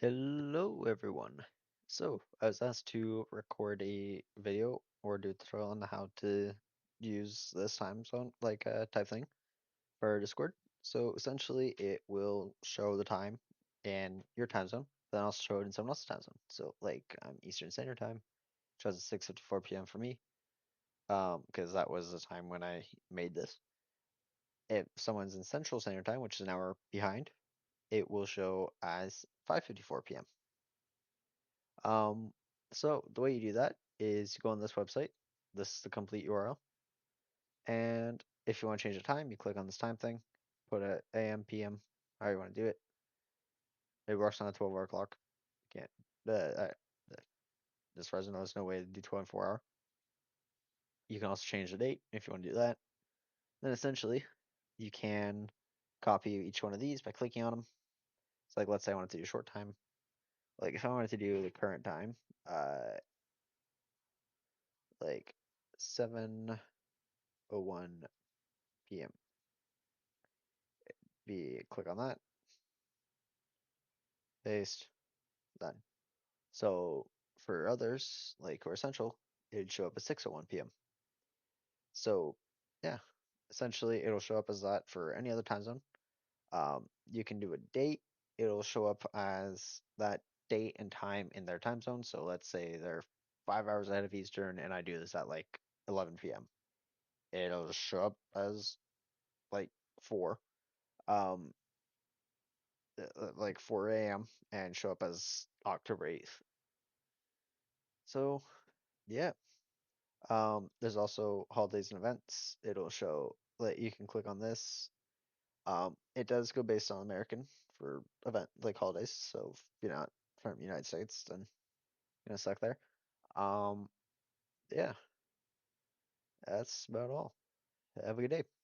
Hello, everyone. So, I was asked to record a video or do a tutorial on how to use this time zone, type thing for Discord. So, essentially, it will show the time in your time zone, then I'll show it in someone else's time zone. So, Eastern Standard Time, shows at 6:54 p.m. for me, because that was the time when I made this. If someone's in Central Standard Time, which is an hour behind, it will show as 5:54 p.m. Um, so the way you do that is you go on this website. This is the complete URL. And if you want to change the time, you click on this time thing, put a AM, PM, how you want to do it. It works on a 12-hour clock. You can't, as far as I know, there's no way to do 24-hour. You can also change the date if you want to do that. Then essentially, you can copy each one of these by clicking on them. It's like, let's say I wanted to do short time. Like if I wanted to do the current time, uh, like 7:01 p.m. Be click on that, paste, done. So for others, like Core Essential, it'd show up at 6:01 p.m. So yeah, essentially it'll show up as that for any other time zone. You can do a date. It'll show up as that date and time in their time zone. So let's say they're 5 hours ahead of Eastern, and I do this at like 11 p.m. It'll just show up as like 4, um, like 4 a.m. and show up as October 8th. So yeah. There's also holidays and events. It'll show that you can click on this. It does go based on American for event like holidays. So if you're not from the United States, then you're gonna suck there. Um, yeah, that's about all. Have a good day.